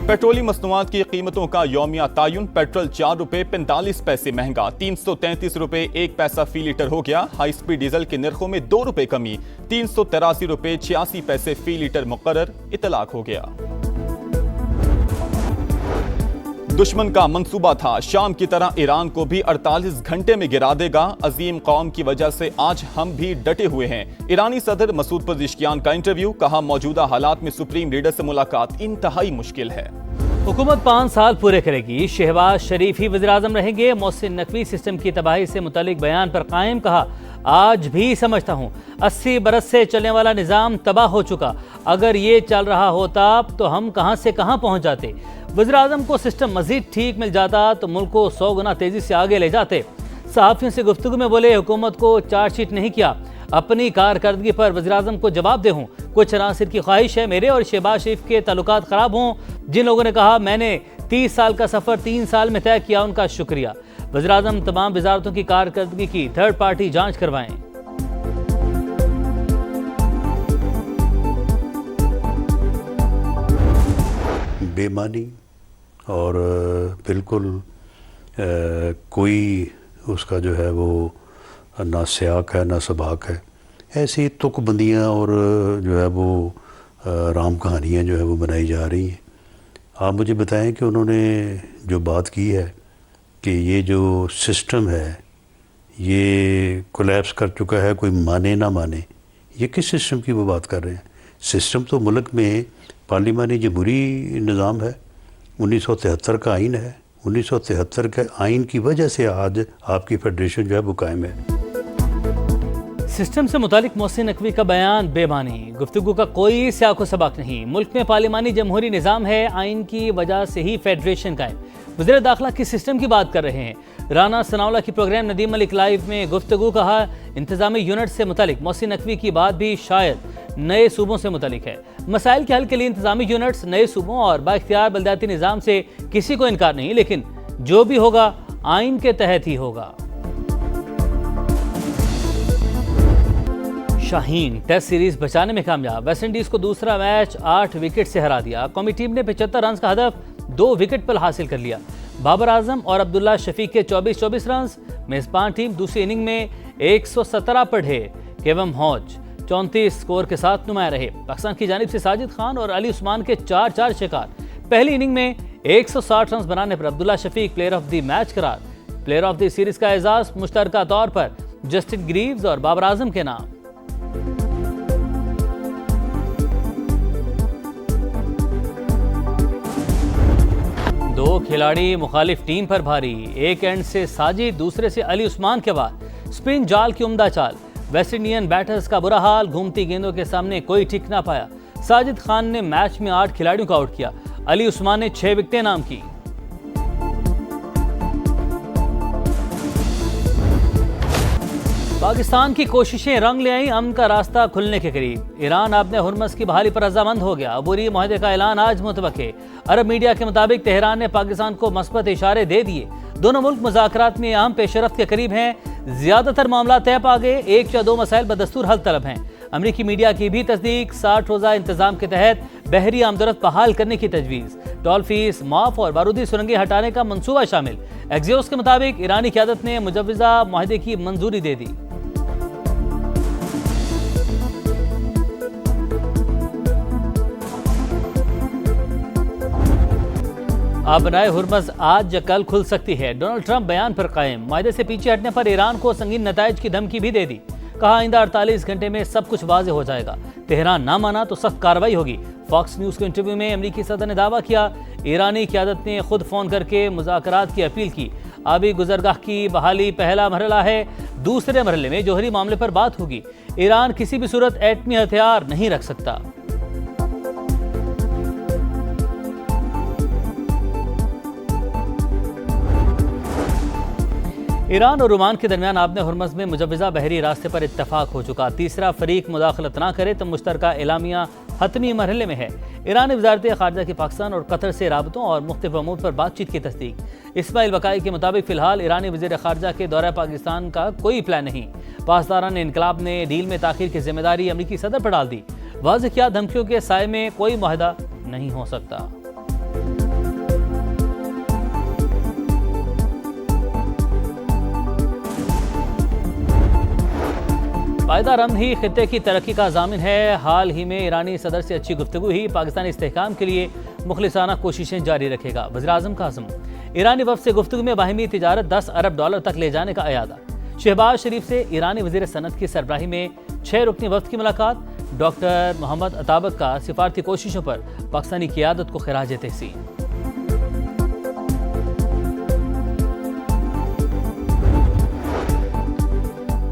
Petroleum मसनूआत की कीमतों का यौमिया तायुन। पेट्रोल 4 रुपए 45 पैसे महंगा, 333 रुपए 1 पैसा फी लीटर हो गया। हाई स्पीड डीजल के नरखों में 2 रुपए कमी, 383 रुपए 86 पैसे फी लीटर मुकर्रर इतलाक हो गया। दुश्मन का मंसूबा था शाम की तरह ईरान को भी 48 घंटे में गिरा देगा। अजीम कौम की वजह से आज हम भी डटे हुए हैं। ईरानी सदर मसूद पज़ेश्कियान का इंटरव्यू, कहा मौजूदा हालात में सुप्रीम लीडर से मुलाकात इंतहाई मुश्किल है। हुकूमत 5 साल पूरे करेगी, शहबाज शरीफ ही वज़ीर-ए-आज़म रहेंगे। मोहसिन नकवी सिस्टम की तबाही से मुतालिक बयान पर कायम, कहा आज भी समझता हूँ 80 बरस से चलने वाला निज़ाम तबाह हो चुका। अगर ये चल रहा होता तो हम कहाँ से कहाँ पहुँच जाते। वज़ीर-ए-आज़म को सिस्टम मजीद ठीक मिल जाता तो मुल्क को 100 गुना तेज़ी से आगे ले जाते। सहाफ़ियों से गुफ्तगू में बोले हुकूमत को चार्जशीट नहीं किया, अपनी कारकर्दगी पर वज़ीर-ए-आज़म को जवाब दे हूँ। कुछ अनासिर की ख्वाहिश है मेरे और शहबाज शरीफ के ताल्लुकात ख़राब हों। जिन लोगों ने कहा मैंने 30 साल का सफ़र 3 साल में तय किया, उनका शुक्रिया। वज़ीर-ए-आज़म तमाम वज़ारतों की कारकर्दगी की थर्ड पार्टी जाँच करवाएं। बेमानी और बिल्कुल कोई उसका जो है वो ना सियाक है ना सबाक है, ऐसी तुकबंदियाँ और जो है वो राम कहानियाँ जो है वो बनाई जा रही हैं। आप मुझे बताएं कि उन्होंने जो बात की है कि ये जो सिस्टम है ये कोलैप्स कर चुका है, कोई माने ना माने, ये किस सिस्टम की वो बात कर रहे हैं? सिस्टम तो मुल्क में पार्लिमानी जमहूरी निज़ाम है, 1973 का आइन है। 1973 के आइन की वजह से आज आपकी फेडरेशन जो है वो कायम है। सिस्टम से मुतालिक मोहसिन नकवी का बयान बेमानी, गुफ्तगू का कोई सियाको सबक नहीं। मुल्क में पार्लिमानी जमहूरी निज़ाम है, आइन की वजह से ही फेडरेशन कायम। वज़ीर दाखिला किस सिस्टम की बात कर रहे हैं? राना सनाउल्लाह की प्रोग्राम नदीम मलिक लाइव में गुफ्तगू, कहा इंतजामी यूनिट से मुतालिक मोहसिन नकवी की बात भी शायद नए सूबों से मुतालिक है। मसाइल के हल के लिए इंतजामी यूनिट्स नए सूबों और बाइख्तियार बलदियाती निज़ाम से किसी को इनकार नहीं, लेकिन जो भी होगा आइन के तहत ही होगा। शाहीन टेस्ट सीरीज बचाने में कामयाब, वेस्टइंडीज को दूसरा मैच 8 विकेट से हरा दिया। कौमी टीम ने 75 रन का हदफ 2 विकेट पर हासिल कर लिया। बाबर आजम और अब्दुल्ला शफीक के 24-24 रन। मेजबान टीम दूसरी इनिंग में 117 पर ढे। केवम हौज 34 स्कोर के साथ नुमाया रहे। पाकिस्तान की जानिब से साजिद खान और अली उस्मान के 4-4 शिकार। पहली इनिंग में 160 रन बनाने पर Abdullah Shafique player of the match करार। प्लेयर ऑफ द सीरीज का एजाज मुश्तरका तौर पर जस्टिन ग्रीव्स और बाबर आजम के नाम। दो खिलाड़ी मुखालिफ टीम पर भारी, एक एंड से साजिद, दूसरे से अली उस्मान के बाद स्पिन जाल की उम्दा चाल। वेस्ट इंडियन बैटर्स का बुरा हाल, घूमती गेंदों के सामने कोई टिक ना पाया। साजिद खान ने मैच में 8 खिलाड़ियों को आउट किया, अली उस्मान ने 6 विकेटें नाम की। पाकिस्तान की कोशिशें रंग ले आई, अमन का रास्ता खुलने के करीब। ईरान आबने हुर्मस की बहाली पर रजामंद हो गया। अबूरी मुआहदे का ऐलान आज मुतवक्के। अरब मीडिया के मुताबिक तेहरान ने पाकिस्तान को मस्बत इशारे दे दिए। दोनों मुल्क मुज़ाकरात में अहम पेशरफ्त के करीब हैं। ज्यादातर मामला तय पा गए, 1 या 2 मसाइल बदस्तूर हल तलब हैं। अमरीकी मीडिया की भी तस्दीक, 60 रोज़ा इंतजाम के तहत बहरी आमदरफ्त बहाल करने की तजवीज़। टोल फीस माफ और बारूदी सुरंगें हटाने का मंसूबा शामिल। एक्सियोस के मुताबिक ईरानी क़यादत ने मुजव्वज़ा मुआहदे की मंजूरी दे दी। अब बनाए हुर्मस आज या कल खुल सकती है। डोनाल्ड ट्रंप बयान पर कायम, मुआहदे से पीछे हटने पर ईरान को संगीन नताइज की धमकी भी दे दी। कहा आइंदा 48 घंटे में सब कुछ वाज़ेह हो जाएगा। तेहरान ना माना तो सख्त कार्रवाई होगी। फॉक्स न्यूज़ के इंटरव्यू में अमरीकी सदर ने दावा किया ईरानी क़यादत ने खुद फ़ोन करके मुज़ाकरात की अपील की। आबी गुजरगाह की बहाली पहला मरहला है, दूसरे मरहले में जौहरी मामले पर बात होगी। ईरान किसी भी सूरत एटमी हथियार नहीं रख सकता। ईरान और ओमान के दरमियान आबने हुर्मस में मुजव्वज़ा बहरी रास्ते पर इत्तफाक हो चुका। तीसरा फरीक मुदाखलत ना करे तो मुश्तरका एलामिया हतमी मरहले में है। ईरानी वज़ारत ख़ारजा की पाकिस्तान और कतर से राबतों और मुख्तलिफ अमूर पर बातचीत की तस्दीक। इस्माइल बकाई के मुताबिक फ़िलहाल ईरानी वज़ीर ख़ारजा के दौरा पाकिस्तान का कोई प्लान नहीं। पासदारान इनकलाब ने डील में ताख़ीर की जिम्मेदारी अमरीकी सदर पर डाल दी। वाज़ेह किया धमकियों के साए में कोई मुआहदा नहीं हो सकता। पायदार अमन ही खित्ते की तरक्की का ज़ामिन है। हाल ही में ईरानी सदर से अच्छी गुफ्तगू ही पाकिस्तानी इस्तेहकाम के लिए मुखलिसाना कोशिशें जारी रखेगा। वज़ीर-ए-आज़म का अज़्म। ईरानी वफ़द से गुफ्तगू में बाहिमी तिजारत 10 अरब डॉलर तक ले जाने का अयादा। शहबाज शरीफ से ईरानी वज़ीर सनत की सरबराही में 6 रुकनी वफ़द की मुलाकात। डॉक्टर मोहम्मद अताबक का सिफारती कोशिशों पर पाकिस्तानी क़ियादत को खिराज तहसीन।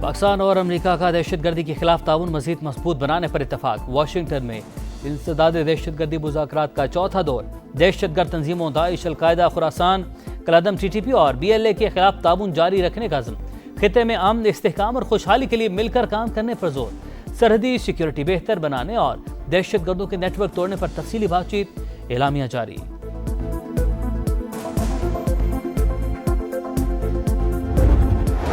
पाकिस्तान और अमेरिका का दहशतगर्दी के खिलाफ ताउन मज़ीद मजबूत बनाने पर इत्तफाक। वाशिंगटन में इंसदाद दहशतगर्दी मुज़ाकरात का चौथा दौर। दहशतगर्द तंजीमों दाइश, अल-कायदा, खुरासान, कलअदम, TTP और BLA के खिलाफ ताउन जारी रखने का अज़्म। खित्ते में अमन, इस्तेहकाम और खुशहाली के लिए मिलकर काम करने पर जोर। सरहदी सिक्योरिटी बेहतर बनाने और दहशतगर्दों के नेटवर्क तोड़ने पर तफसीली बातचीत। एलामिया जारी।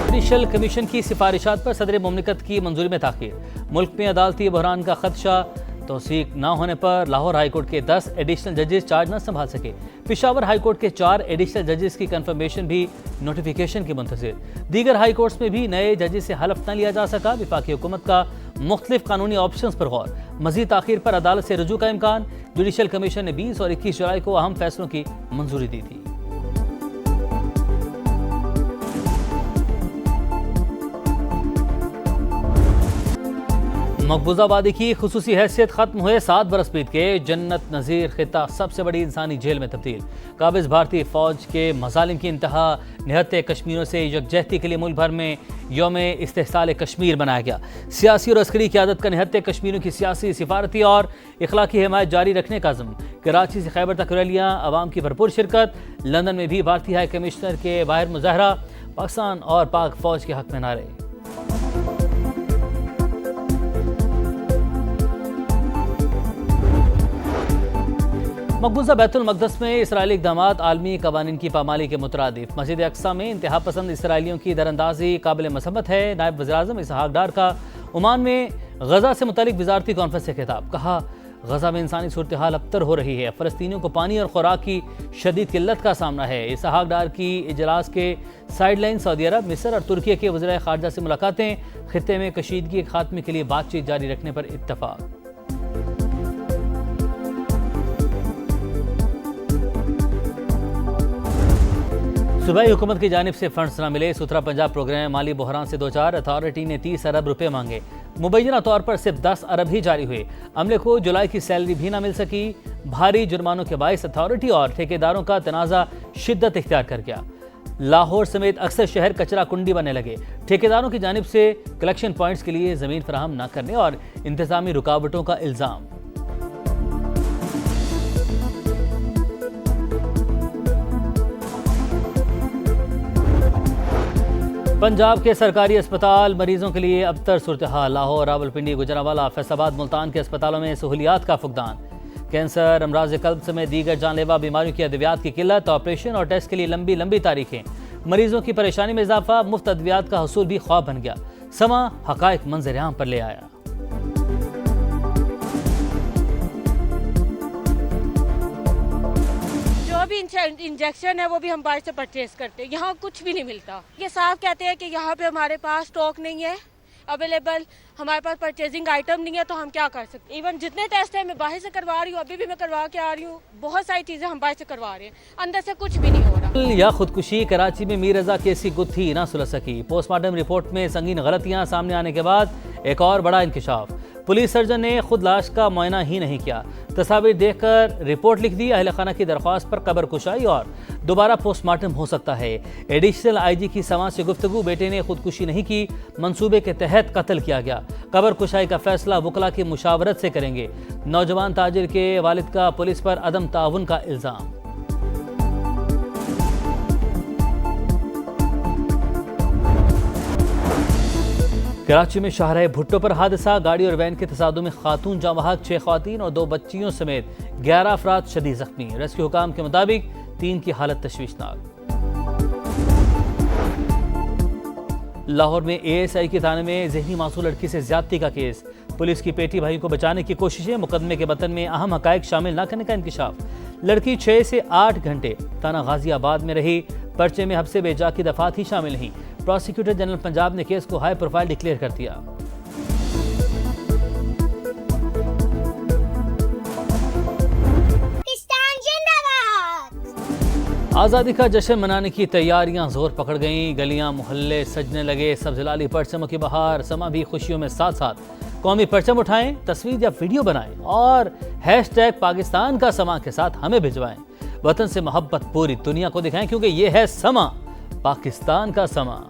जुडिशल कमीशन की सिफारिशात पर सदर मुमलिकत की मंजूरी में ताख़ीर। मुल्क में अदालती बहरान का खदशा। तौसीक न होने पर लाहौर हाईकोर्ट के 10 एडिशनल जजेस चार्ज न संभाल सके। पेशावर हाईकोर्ट के 4 एडिशनल जजेस की कंफर्मेशन भी नोटिफिकेशन की मुंतज़िर। दीगर हाई कोर्ट्स में भी नए जजेस से हलफ न लिया जा सका। विफाकी हुकूमत का मुख्तलिफ कानूनी ऑप्शंस पर गौर। मजीद ताख़ीर पर अदालत से रुजू का इम्कान। जुडिशल कमीशन ने 20 और 21 जुलाई को अहम फैसलों की मंजूरी दी थी। मकबूजा वादी की खुसूसी हैसियत खत्म हुए 7 बरस बीत के। जन्नत नज़ीर खिता सबसे बड़ी इंसानी जेल में तब्दील। काबिज भारतीय फौज के मजालिम की इंतहा। निहत्ते कश्मीरों से यकजहती के लिए मुल्क भर में यौम इस्तेहसाल कश्मीर मनाया गया। सियासी और अस्करी क़यादत का निहत्ते कश्मीरियों की सियासी, सिफारती और इखलाकी हिमायत जारी रखने का अज़्म। कराची से खैबर तक रैलियाँ, आवाम की भरपूर शिरकत। लंदन में भी भारतीय हाई कमिश्नर के बाहर मुजाहरा। पाकिस्तान और पाक फौज के हक में नारे। मकबूजा बैतुल मक़दस में इसराइली इक़दामात आलमी कवानीन की पामाली के मुतरादिफ। मस्जिद अक्सा में इंतहा पसंद इसराइलियों की दरअंदाजी काबिल मसम्मत है। नायब वज़ीर-ए-आज़म इसहाक़ डार का ओमान में गज़ा से मुतालिक वज़ारती कॉन्फ्रेंस से खिताब। कहा, गज़ा में इंसानी सूरत हाल अबतर हो रही है। फ़लस्तीनियों को पानी और खुराक की शदीद किल्लत का सामना है। इसहाक़ डार की इजलास के साइडलाइन सऊदी अरब, मिस्र और तुर्की के वज़ीर ख़ारजा से मुलाकातें। खित्ते में कशीदगी के खात्मे के लिए बातचीत जारी रखने पर इत्तफ़ाक़। सूबाई हुकूमत की जानिब से फंड्स न मिले। सुथरा पंजाब प्रोग्राम माली बहरान से 2-4। अथॉरिटी ने 30 अरब रुपए मांगे। मुबैना तौर पर सिर्फ 10 अरब ही जारी हुए। अमले को जुलाई की सैलरी भी न मिल सकी। भारी जुर्मानों के बायस अथॉरिटी और ठेकेदारों का तनाज़ा शिद्दत इख्तियार कर गया। लाहौर समेत अक्सर शहर कचरा कुंडी बनने लगे। ठेकेदारों की जानिब से कलेक्शन पॉइंट्स के लिए ज़मीन फराहम न करने और इंतज़ामी रुकावटों का इल्ज़ाम। पंजाब के सरकारी अस्पताल मरीजों के लिए अबतर सूरत हाल। लाहौर, रावलपिंडी, गुजरांवाला, फैसलाबाद, मुल्तान के अस्पतालों में सहूलियात का फुकदान। कैंसर, अमराज कल्ब समेत दीगर जानलेवा बीमारियों की अद्वियात की किल्लत। ऑपरेशन और टेस्ट के लिए लंबी लंबी तारीखें। मरीजों की परेशानी में इजाफा। मुफ्त अद्वियात का हसूल भी ख्वाब बन गया। समा हकायक मंजर आम पर ले आया। भी इंजेक्शन है वो भी हम बाहर से परचेज करते हैं। यहाँ कुछ भी नहीं मिलता। ये साफ कहते हैं कि यहाँ पे हमारे पास स्टॉक नहीं है अवेलेबल, हमारे पास परचेजिंग आइटम नहीं है, तो हम क्या कर सकते। इवन जितने टेस्ट है मैं बाहर से करवा रही हूँ, अभी भी मैं करवा के आ रही हूँ। बहुत सारी चीजें हम बाहर से करवा रहे हैं, अंदर से कुछ भी नहीं हो रहा। या खुदकुशी। कराची में मीर रजा की ऐसी गुत्थी ना सुलझ सकी। पोस्टमार्टम रिपोर्ट में संगीन गलतियां सामने आने के बाद एक और बड़ा इंकशाफ। पुलिस सर्जन ने खुद लाश का मुआयना ही नहीं किया। तस्वीर देखकर रिपोर्ट लिख दी। अहल खाना की दरख्वास्त पर कब्र कुशाई और दोबारा पोस्टमार्टम हो सकता है। एडिशनल IG की समाज से गुफ्तगू। बेटे ने खुदकुशी नहीं की, मंसूबे के तहत कत्ल किया गया। कब्र कुशाई का फैसला वकला की मुशावरत से करेंगे। नौजवान ताजिर के वालिद का पुलिस पर अदम ताउन का इल्ज़ाम। कराची में शाहराह भुट्टो पर हादसा। गाड़ी और वैन के तसादुम में खातून जाँ 6 ख़वातीन और 2 बच्चियों समेत 11 अफराद शदीद जख्मी। रेस्क्यू हुकाम के मुताबिक 3 की हालत तशवीशनाक। लाहौर में ASI के थाने में जहनी मासूम लड़की से ज्यादती का केस। पुलिस की पेटी भाई को बचाने की कोशिशें, मुकदमे के बतन में अहम हकायक शामिल न करने का इंकशाफ। लड़की 6 से 8 घंटे थाना गाजियाबाद में रही। पर्चे में हफ्से बेजा की दफात ही शामिल नहीं। प्रोसिक्यूटर जनरल पंजाब ने केस को हाई प्रोफाइल डिक्लेयर कर दिया। आज़ादी का जश्न मनाने की तैयारियां जोर पकड़ गईं। गलियां मोहल्ले सजने लगे। सब्ज़लाली परचमों की बहार। समा भी खुशियों में साथ साथ कौमी परचम उठाएं, तस्वीर या वीडियो बनाएं और हैशटैग पाकिस्तान का समा के साथ हमें भिजवाएं। वतन से मोहब्बत पूरी दुनिया को दिखाएं, क्योंकि ये है समा, पाकिस्तान का समा।